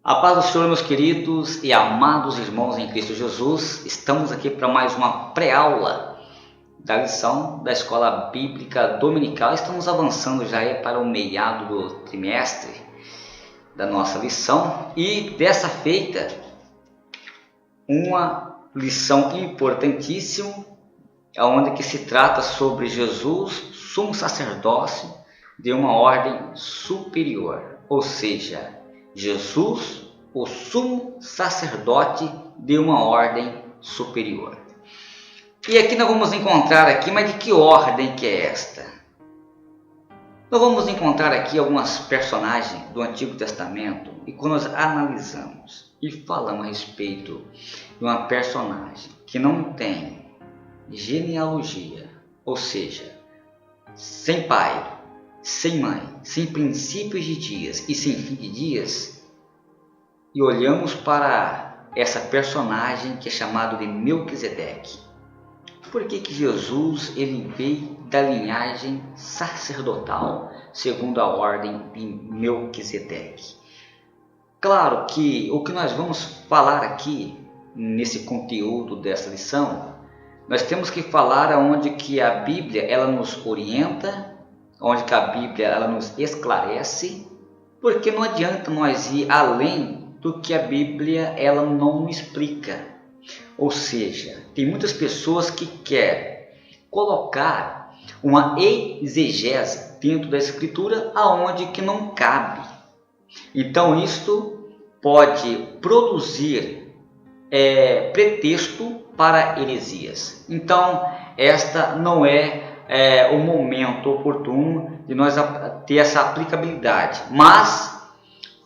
A paz do Senhor, meus queridos e amados irmãos em Cristo Jesus. Estamos aqui para mais uma pré-aula da lição da Escola Bíblica Dominical. Estamos avançando já para o meado do trimestre da nossa lição e dessa feita uma lição importantíssima, onde que se trata sobre Jesus, sumo sacerdócio de uma ordem superior, ou seja, Jesus, o sumo sacerdote de uma ordem superior. E aqui nós vamos encontrar aqui, mas de que ordem que é esta? Nós vamos encontrar aqui algumas personagens do Antigo Testamento, e quando nós analisamos e falamos a respeito de uma personagem que não tem genealogia, ou seja, sem pai, sem mãe, sem princípios de dias e sem fim de dias, e olhamos para essa personagem que é chamado de Melquisedeque. Por que Jesus ele veio da linhagem sacerdotal segundo a ordem de Melquisedeque? Claro que o que nós vamos falar aqui nesse conteúdo dessa lição, nós temos que falar aonde que a Bíblia ela nos orienta, onde que a Bíblia ela nos esclarece, porque não adianta nós ir além do que a Bíblia ela não explica. Ou seja, tem muitas pessoas que querem colocar uma exegese dentro da Escritura aonde que não cabe. Então isto pode produzir pretexto para heresias. Então esta não é o momento oportuno de nós ter essa aplicabilidade, mas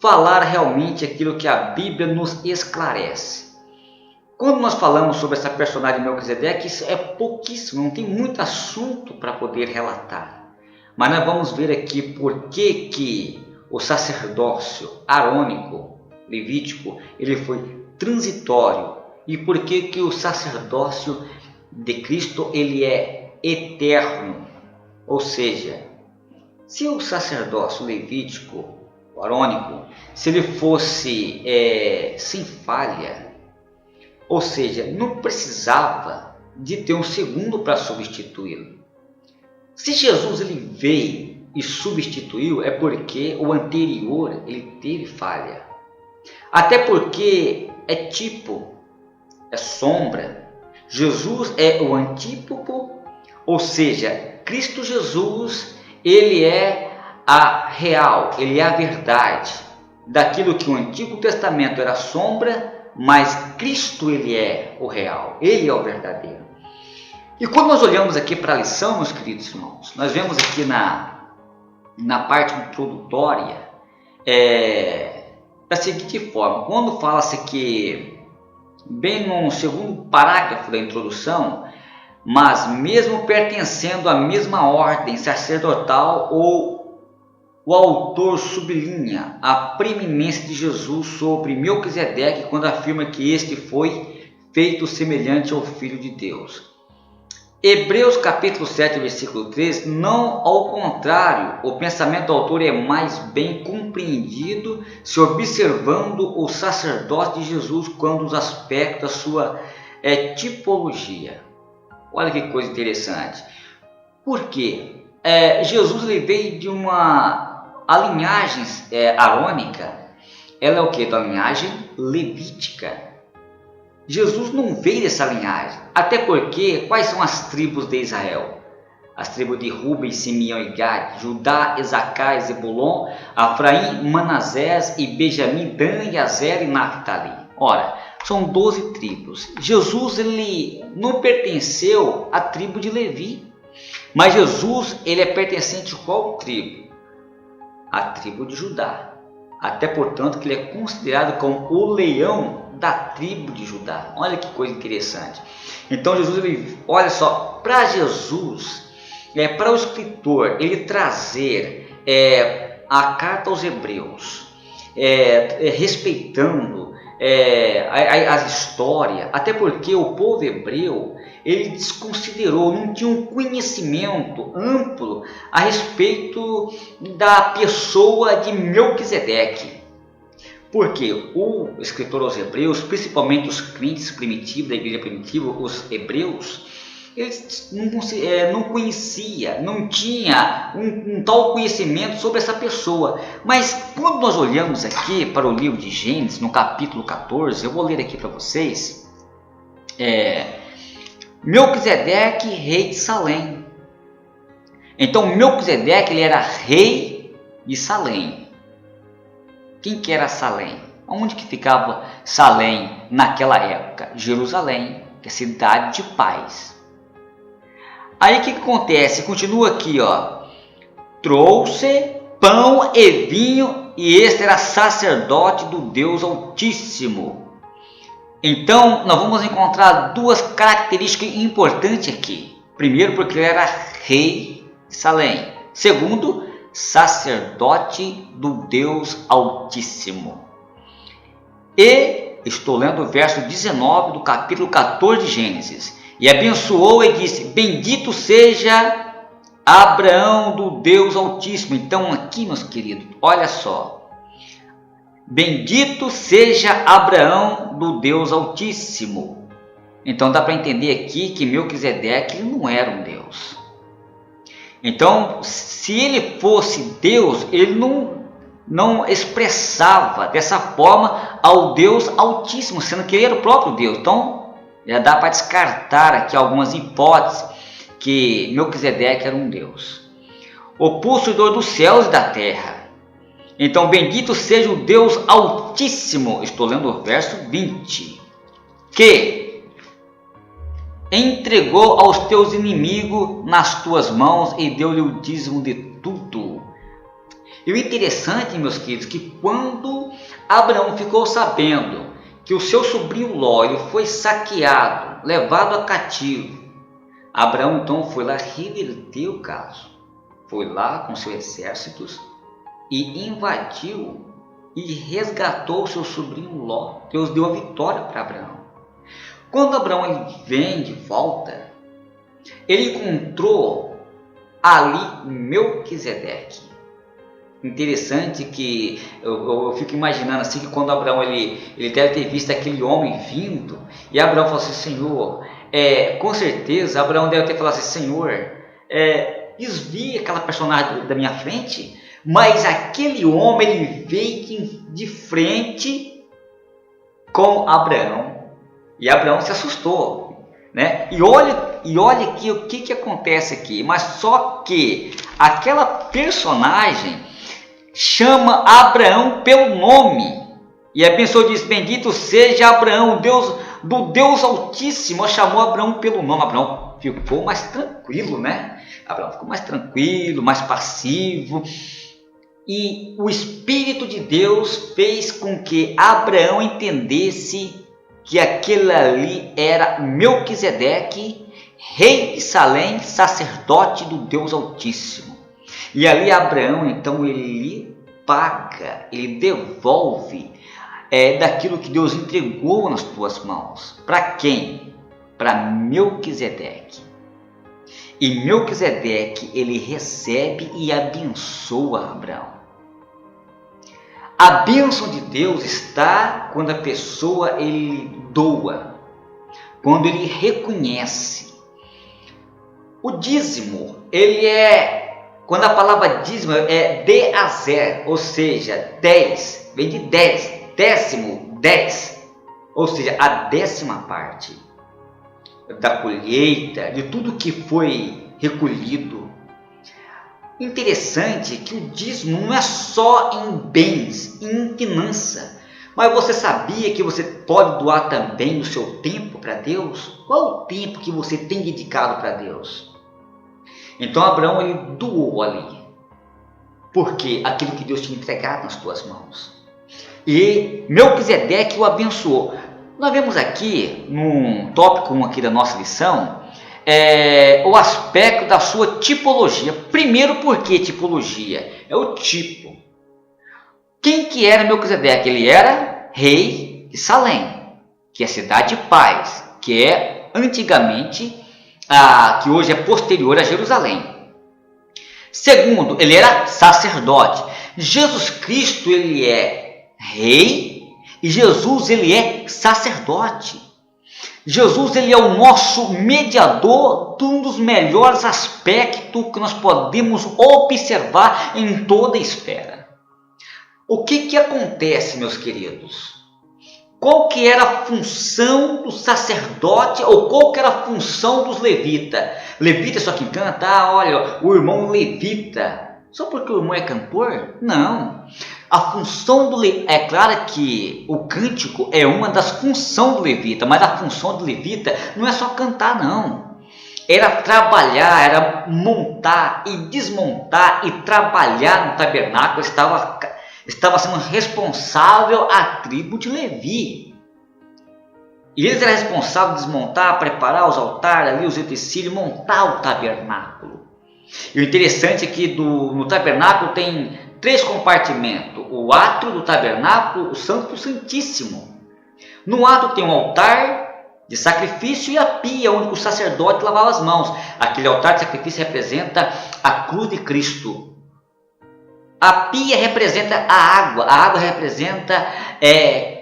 falar realmente aquilo que a Bíblia nos esclarece. Quando nós falamos sobre essa personagem Melquisedeque, isso é pouquíssimo, não tem muito assunto para poder relatar. Mas nós vamos ver aqui por que o sacerdócio arônico, levítico, ele foi transitório e por que o sacerdócio de Cristo ele é eterno. Ou seja, se o sacerdócio levítico, o arônico, se ele fosse sem falha, ou seja, não precisava de ter um segundo para substituí-lo. Se Jesus ele veio e substituiu, é porque o anterior ele teve falha. Até porque é tipo, é sombra. Jesus é o antípodo, ou seja, Cristo Jesus, ele é a real, ele é a verdade. Daquilo que o Antigo Testamento era sombra, mas Cristo ele é o real, ele é o verdadeiro. E quando nós olhamos aqui para a lição, meus queridos irmãos, nós vemos aqui na parte introdutória da seguinte forma: quando fala-se que, bem no segundo parágrafo da introdução, mas mesmo pertencendo à mesma ordem sacerdotal, o autor sublinha a preeminência de Jesus sobre Melquisedeque quando afirma que este foi feito semelhante ao Filho de Deus. Hebreus capítulo 7, versículo 3, não ao contrário, o pensamento do autor é mais bem compreendido se observando o sacerdócio de Jesus quando os aspectos da sua tipologia. Olha que coisa interessante. Por quê? Jesus ele veio de a linhagem arônica, ela é o que? Da linhagem levítica. Jesus não veio dessa linhagem, até porque quais são as tribos de Israel? As tribos de Ruben, Simeão e Gad, Judá, Isacar, Zebulon, Efraim, Manassés e Benjamim, Dan, Azer e Naphtali. Ora, são 12 tribos. Jesus ele não pertenceu à tribo de Levi, mas Jesus ele é pertencente a qual tribo? A tribo de Judá. Até portanto que ele é considerado como o leão da tribo de Judá. Olha que coisa interessante. Então Jesus, ele, olha só, para Jesus, para o escritor ele trazer a carta aos Hebreus, respeitando a história, até porque o povo hebreu ele desconsiderou, não tinha um conhecimento amplo a respeito da pessoa de Melquisedeque. Porque o escritor aos Hebreus, principalmente os crentes primitivos, da igreja primitiva, os hebreus, eles não conhecia, não tinha um tal conhecimento sobre essa pessoa. Mas quando nós olhamos aqui para o livro de Gênesis, no capítulo 14, eu vou ler aqui para vocês, Melquisedeque, rei de Salém. Então Melquisedeque, ele era rei de Salém. Quem que era Salém? Onde que ficava Salém naquela época? Jerusalém, que é a cidade de paz. Aí o que acontece? Continua aqui, ó. Trouxe pão e vinho, e este era sacerdote do Deus Altíssimo. Então nós vamos encontrar duas características importantes aqui. Primeiro, porque ele era rei de Salém. Segundo, sacerdote do Deus Altíssimo. E estou lendo o verso 19 do capítulo 14 de Gênesis. E abençoou e disse: bendito seja Abraão do Deus Altíssimo. Então aqui, meus queridos, olha só. Bendito seja Abraão do Deus Altíssimo. Então dá para entender aqui que Melquisedeque não era um Deus. Então, se ele fosse Deus, ele não expressava dessa forma ao Deus Altíssimo, sendo que ele era o próprio Deus. Então, já dá para descartar aqui algumas hipóteses que Melquisedeque era um Deus. O possuidor dos céus e da terra. Então, bendito seja o Deus Altíssimo. Estou lendo o verso 20. Que entregou aos teus inimigos nas tuas mãos e deu-lhe o dízimo de tudo. E o interessante, meus queridos, que quando Abraão ficou sabendo que o seu sobrinho Ló ele foi saqueado, levado a cativo, Abraão então foi lá reverter o caso. Foi lá com seus exércitos e invadiu e resgatou o seu sobrinho Ló. Deus deu a vitória para Abraão. Quando Abraão ele vem de volta, ele encontrou ali Melquisedeque. Interessante que eu fico imaginando assim que quando Abraão ele deve ter visto aquele homem vindo, e Abraão falou assim: Senhor, com certeza Abraão deve ter falado assim: Senhor, desvia aquela personagem da minha frente. Mas aquele homem ele veio de frente com Abraão. E Abraão se assustou, né? E olha aqui o que acontece aqui. Mas só que aquela personagem chama Abraão pelo nome. E abençoou, diz: bendito seja Abraão, Deus do Deus Altíssimo. Chamou Abraão pelo nome. Abraão ficou mais tranquilo, né? Abraão ficou mais tranquilo, mais passivo. E o Espírito de Deus fez com que Abraão entendesse que aquele ali era Melquisedeque, rei de Salém, sacerdote do Deus Altíssimo. E ali Abraão, então, ele paga, ele devolve daquilo que Deus entregou nas tuas mãos. Para quem? Para Melquisedeque. E Melquisedeque, ele recebe e abençoa Abraão. A bênção de Deus está quando a pessoa ele doa, quando ele reconhece. O dízimo, ele quando a palavra dízimo é deazer, ou seja, 10, vem de 10, décimo, 10, ou seja, a 10ª parte da colheita, de tudo que foi recolhido. Interessante que o dízimo não é só em bens, em finança, mas você sabia que você pode doar também o seu tempo para Deus? Qual o tempo que você tem dedicado para Deus? Então Abraão ele doou ali, porque aquilo que Deus tinha entregado nas tuas mãos. E Melquisedeque o abençoou. Nós vemos aqui, no tópico 1 aqui da nossa lição, o aspecto da sua tipologia. Primeiro, por que tipologia? É o tipo. Quem que era Melquisedeque? Ele era rei de Salém, que é a cidade de paz, que é antigamente, que hoje é posterior a Jerusalém. Segundo, ele era sacerdote. Jesus Cristo ele é rei e Jesus ele é sacerdote. Jesus ele é o nosso mediador de um dos melhores aspectos que nós podemos observar em toda a esfera. O que acontece, meus queridos? Qual que era a função do sacerdote ou qual que era a função dos levitas? Levita só que canta, olha, o irmão levita. Só porque o irmão é cantor? Não. A função do levita, é claro que o cântico é uma das funções do levita, mas a função do levita não é só cantar, não. Era trabalhar, era montar e desmontar e trabalhar no tabernáculo. Estava sendo responsável a tribo de Levi. E eles eram responsáveis de desmontar, preparar os altares, ali, os utensílios, montar o tabernáculo. E o interessante é que no tabernáculo tem 3 compartimentos. O átrio do tabernáculo, o Santo Santíssimo. No átrio tem um altar de sacrifício e a pia, onde o sacerdote lavava as mãos. Aquele altar de sacrifício representa a cruz de Cristo. A pia representa a água representa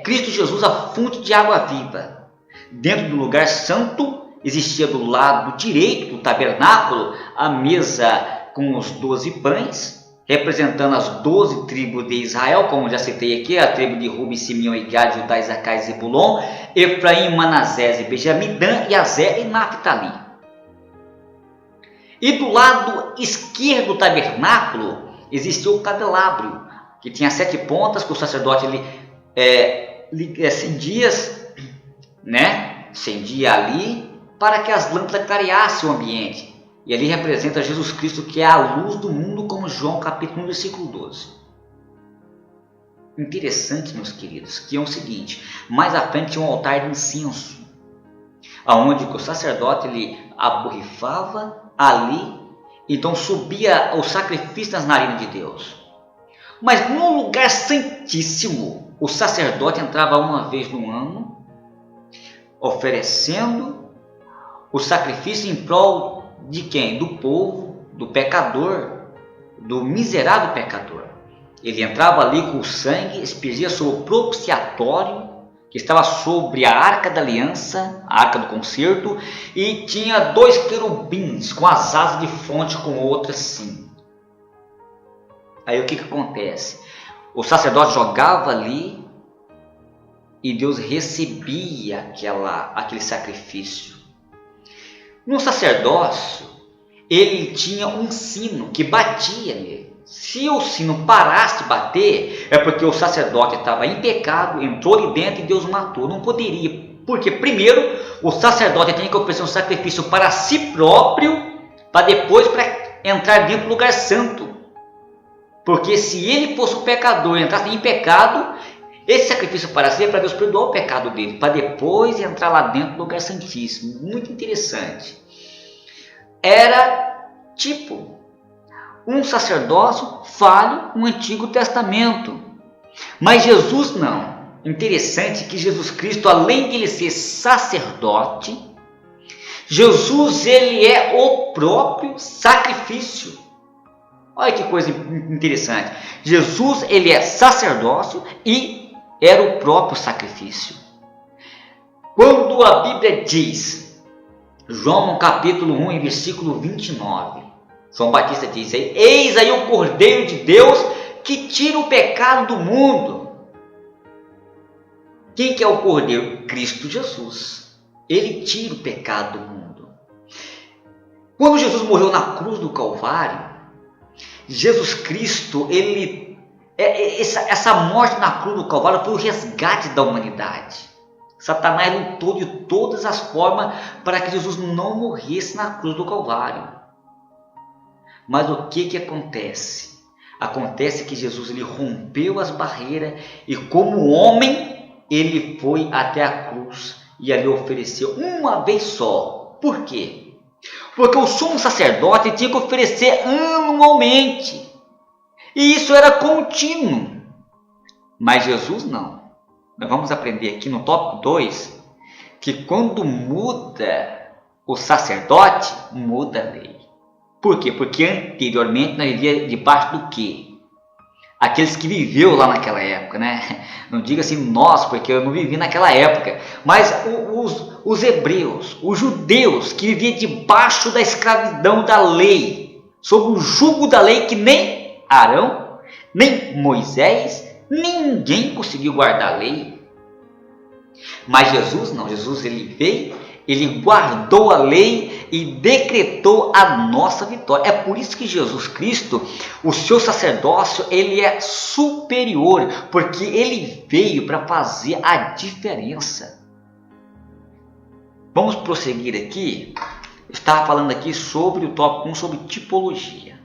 Cristo Jesus, a fonte de água viva. Dentro do lugar santo, existia do lado direito do tabernáculo a mesa com os 12 pães, representando as 12 tribos de Israel, como já citei aqui, a tribo de Ruben, Simeão e Gad, Judá, Isacar e Zebulon, Efraim, Manassés e Benjamim, Dan e Azer e Naphtali. E do lado esquerdo do tabernáculo existiu o candelabro, que tinha 7 pontas, que o sacerdote acendia ali para que as lâmpadas clareassem o ambiente. E ali representa Jesus Cristo, que é a luz do mundo, como João capítulo 1, versículo 12. Interessante, meus queridos, que é o seguinte: mais à frente tinha um altar de incenso, aonde o sacerdote ele aborrifava ali. Então subia o sacrifício nas narinas de Deus. Mas no lugar santíssimo, o sacerdote entrava uma vez no ano, oferecendo o sacrifício em prol de quem? Do povo, do pecador, do miserável pecador. Ele entrava ali com o sangue, expedia sobre o propiciatório, que estava sobre a arca da aliança, a arca do concerto, e tinha 2 querubins com as asas de fronte com outras assim. Aí o que acontece? O sacerdote jogava ali e Deus recebia aquele sacrifício. No sacerdócio, ele tinha um sino que batia nele. Se o sino parasse de bater, é porque o sacerdote estava em pecado, entrou ali dentro e Deus o matou. Não poderia, porque primeiro o sacerdote tinha que oferecer um sacrifício para si próprio, para depois entrar dentro do lugar santo. Porque se ele fosse um pecador e entrasse em pecado, esse sacrifício para si é para Deus perdoar o pecado dele, para depois entrar lá dentro do lugar santíssimo. Muito interessante. Era tipo um sacerdócio falho no Antigo Testamento. Mas Jesus não. Interessante que Jesus Cristo, além de ele ser sacerdote, Jesus ele é o próprio sacrifício. Olha que coisa interessante. Jesus ele é sacerdócio e era o próprio sacrifício. Quando a Bíblia diz, João capítulo 1, versículo 29, João Batista diz aí: eis aí o Cordeiro de Deus que tira o pecado do mundo. Quem que é o Cordeiro? Cristo Jesus. Ele tira o pecado do mundo. Quando Jesus morreu na cruz do Calvário, Jesus Cristo, essa morte na cruz do Calvário foi o resgate da humanidade. Satanás lutou de todas as formas para que Jesus não morresse na cruz do Calvário. Mas o que acontece? Acontece que Jesus ele rompeu as barreiras e, como homem, ele foi até a cruz e ali ofereceu uma vez só. Por quê? Porque o sumo sacerdote tinha que oferecer anualmente. E isso era contínuo. Mas Jesus não. Nós vamos aprender aqui no tópico 2 que quando muda o sacerdote, muda a lei. Por quê? Porque anteriormente nós vivíamos debaixo do quê? aqueles que viveu lá naquela época, né? Não diga assim nós, porque eu não vivi naquela época, mas os hebreus, os judeus que viviam debaixo da escravidão da lei, sob o jugo da lei, que nem Arão, nem Moisés, ninguém conseguiu guardar a lei. Mas Jesus não, Jesus ele veio, ele guardou a lei e decretou a nossa vitória. É por isso que Jesus Cristo, o seu sacerdócio, ele é superior, porque ele veio para fazer a diferença. Vamos prosseguir aqui. Eu estava falando aqui sobre o tópico 1, sobre tipologia.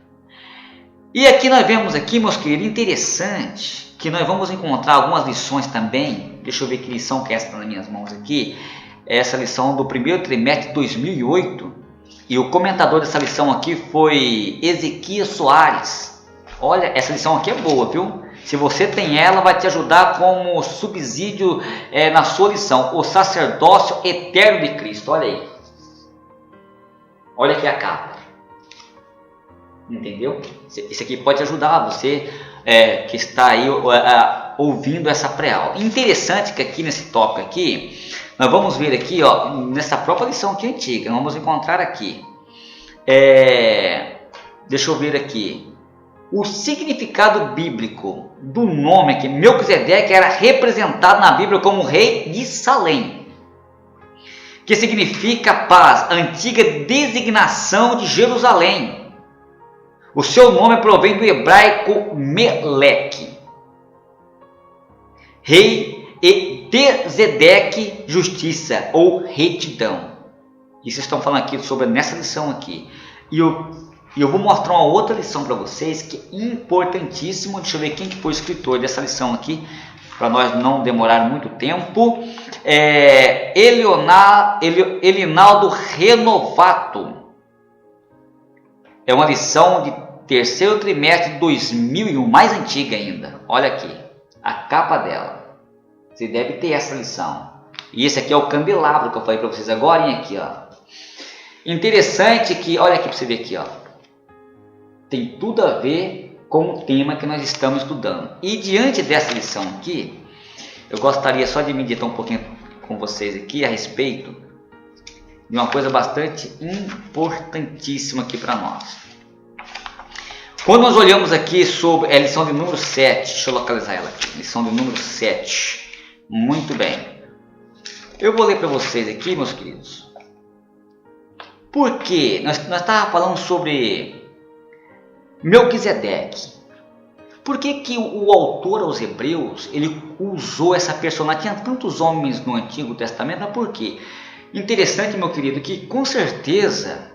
E aqui nós vemos aqui, meus queridos, interessante, que nós vamos encontrar algumas lições também. Deixa eu ver que lição que é essa nas minhas mãos aqui. Essa lição do primeiro trimestre de 2008, e o comentador dessa lição aqui foi Ezequias Soares. Olha, essa lição aqui é boa, viu? Se você tem ela, vai te ajudar como subsídio na sua lição, o sacerdócio eterno de Cristo. Olha aí, olha aqui a capa, entendeu? Isso aqui pode ajudar você que está aí ouvindo essa pré-aula. Interessante que aqui nesse tópico aqui, nós vamos ver aqui, ó, nessa própria lição aqui antiga, nós vamos encontrar aqui, deixa eu ver aqui, o significado bíblico do nome aqui, Melquisedeque, era representado na Bíblia como rei de Salém, que significa paz, antiga designação de Jerusalém. O seu nome provém do hebraico Meleque, rei, e Zedeque, justiça ou retidão. Isso estão falando aqui sobre nessa lição aqui. E eu vou mostrar uma outra lição para vocês que é importantíssimo. Deixa eu ver quem que foi o escritor dessa lição aqui, para nós não demorar muito tempo. Elinaldo Renovato. É uma lição de terceiro trimestre de 2001, mais antiga ainda. Olha aqui, a capa dela. Você deve ter essa lição. E esse aqui é o candelabro que eu falei para vocês agora. Aqui, ó. Interessante que, olha aqui para você ver aqui, ó. Tem tudo a ver com o tema que nós estamos estudando. E diante dessa lição aqui, eu gostaria só de meditar um pouquinho com vocês aqui a respeito de uma coisa bastante importantíssima aqui para nós. Quando nós olhamos aqui sobre a lição de número 7, deixa eu localizar ela aqui, lição de número 7. Muito bem. Eu vou ler para vocês aqui, meus queridos. Porque nós estávamos falando sobre Melquisedeque. Por que o autor aos Hebreus ele usou essa personagem? Tinha tantos homens no Antigo Testamento, mas por quê? Interessante, meu querido, que com certeza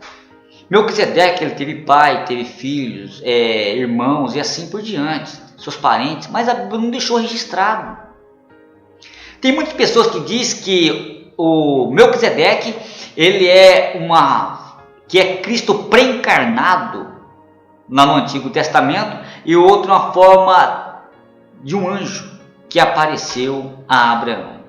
Melquisedeque ele teve pai, teve filhos, irmãos e assim por diante, seus parentes, mas a Bíblia não deixou registrado. Tem muitas pessoas que dizem que o Melquisedeque ele que é Cristo pré-encarnado no Antigo Testamento, e outro na forma de um anjo que apareceu a Abraão.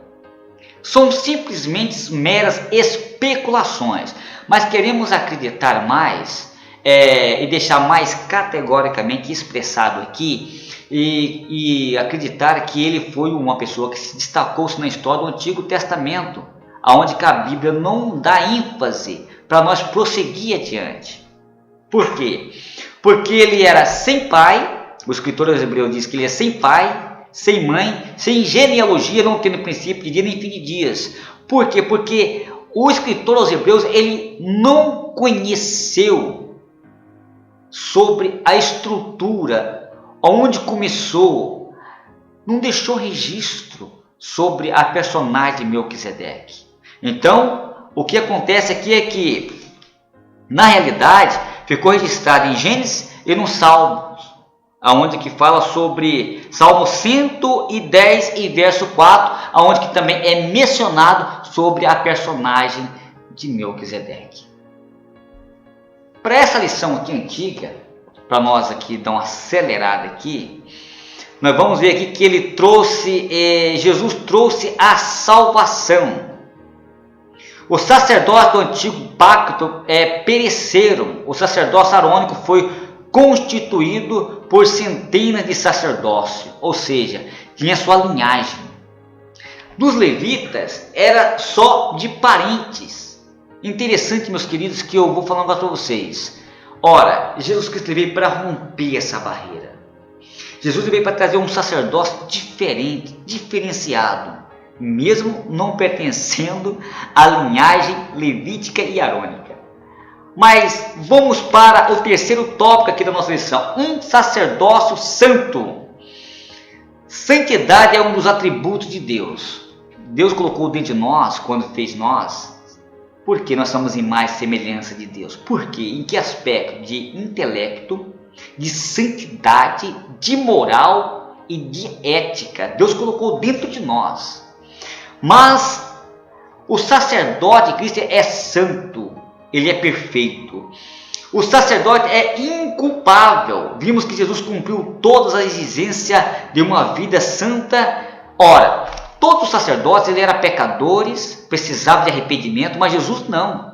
São simplesmente meras especulações, mas queremos acreditar mais e deixar mais categoricamente expressado aqui e acreditar que ele foi uma pessoa que se destacou-se na história do Antigo Testamento, aonde que a Bíblia não dá ênfase para nós prosseguir adiante. Por quê? Porque ele era sem pai, o escritor aos Hebreus diz que ele é sem pai, sem mãe, sem genealogia, não tendo princípio de dia nem fim de dias. Por quê? Porque o escritor aos Hebreus ele não conheceu sobre a estrutura, onde começou, não deixou registro sobre a personagem Melquisedeque. Então, o que acontece aqui é que, na realidade, ficou registrado em Gênesis e nos Salmos, aonde que fala sobre Salmo 110 e verso 4, aonde que também é mencionado sobre a personagem de Melquisedeque. Para essa lição aqui antiga, para nós aqui dar uma acelerada aqui, nós vamos ver aqui que ele trouxe, Jesus trouxe a salvação. Os sacerdotes do antigo pacto pereceram. O sacerdócio arônico foi constituído por centenas de sacerdócios, ou seja, tinha sua linhagem. Dos levitas era só de parentes. Interessante, meus queridos, que eu vou falar para vocês. Ora, Jesus Cristo veio para romper essa barreira. Jesus veio para trazer um sacerdócio diferente, diferenciado, mesmo não pertencendo à linhagem levítica e arônica. Mas vamos para o terceiro tópico aqui da nossa lição: um sacerdócio santo. Santidade é um dos atributos de Deus. Deus colocou dentro de nós, quando fez nós, porque nós somos imagem e semelhança de Deus. Por quê? Em que aspecto? De intelecto, de santidade, de moral e de ética. Deus colocou dentro de nós. Mas o sacerdote de Cristo é santo, ele é perfeito. O sacerdote é inculpável. Vimos que Jesus cumpriu todas as exigências de uma vida santa. Ora, todos os sacerdotes eram pecadores, precisavam de arrependimento, mas Jesus não.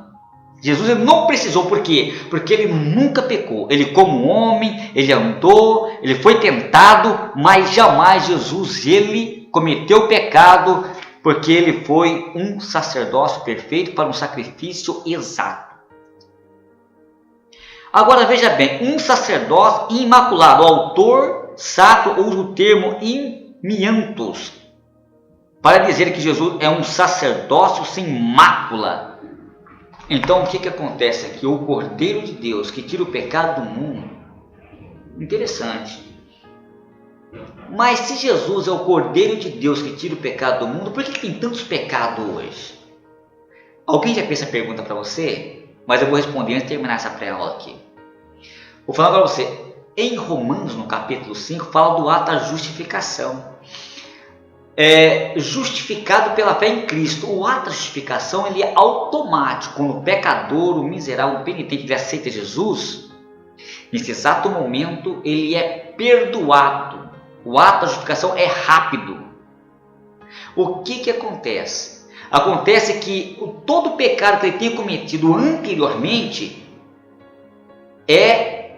Jesus ele não precisou, por quê? Porque ele nunca pecou. Ele, como homem, ele andou, ele foi tentado, mas jamais Jesus ele cometeu pecado, porque ele foi um sacerdócio perfeito para um sacrifício exato. Agora veja bem, um sacerdócio imaculado. O autor sacro usa o termo imiantos para dizer que Jesus é um sacerdócio sem mácula. Então o que acontece aqui? O Cordeiro de Deus que tira o pecado do mundo. Interessante. Mas se Jesus é o Cordeiro de Deus que tira o pecado do mundo, por que tem tantos pecados hoje? Alguém já fez essa pergunta para você? Mas eu vou responder antes de terminar essa pré-aula aqui. Vou falar para você. Em Romanos, no capítulo 5, fala do ato da justificação. Justificado pela fé em Cristo. O ato da justificação ele é automático. Quando o pecador, o miserável, o penitente ele aceita Jesus, nesse exato momento ele é perdoado. O ato da justificação é rápido. O que acontece? Acontece que todo pecado que ele tinha cometido anteriormente é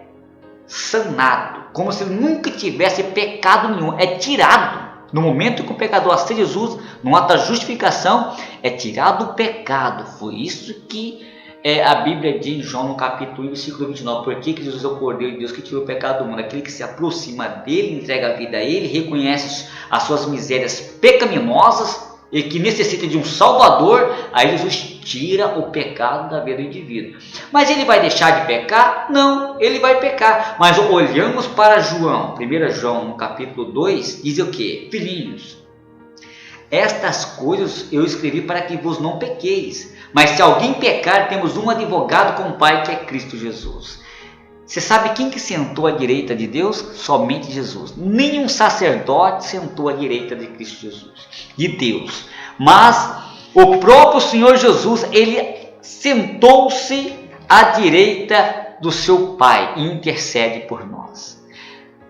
sanado, como se ele nunca tivesse pecado nenhum, é tirado. No momento que o pecador aceita Jesus, no ato da justificação, é tirado o pecado. Foi isso que a Bíblia diz em João no capítulo 1, versículo 29. Por que Jesus é o Cordeiro de Deus que tirou o pecado do mundo? Aquele que se aproxima dele, entrega a vida a ele, reconhece as suas misérias pecaminosas e que necessita de um Salvador, aí Jesus tira o pecado da vida do indivíduo. Mas ele vai deixar de pecar? Não, ele vai pecar. Mas olhamos para João, 1 João, no capítulo 2, diz o quê? Filhinhos, estas coisas eu escrevi para que vos não pequeis. Mas se alguém pecar, temos um advogado com o Pai, que é Cristo Jesus. Você sabe quem que sentou à direita de Deus? Somente Jesus. Nenhum sacerdote sentou à direita de Cristo Jesus, de Deus. Mas o próprio Senhor Jesus, ele sentou-se à direita do seu Pai e intercede por nós.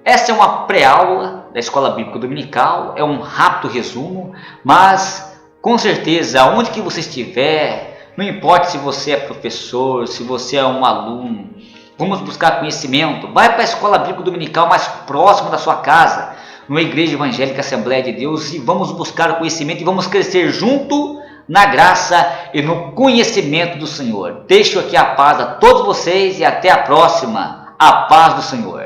Essa é uma pré-aula da Escola Bíblica Dominical, é um rápido resumo, mas com certeza, onde que você estiver, não importa se você é professor, se você é um aluno, vamos buscar conhecimento. Vai para a Escola Bíblica Dominical mais próxima da sua casa, numa igreja evangélica Assembleia de Deus, e vamos buscar o conhecimento e vamos crescer junto na graça e no conhecimento do Senhor. Deixo aqui a paz a todos vocês e até a próxima. A paz do Senhor.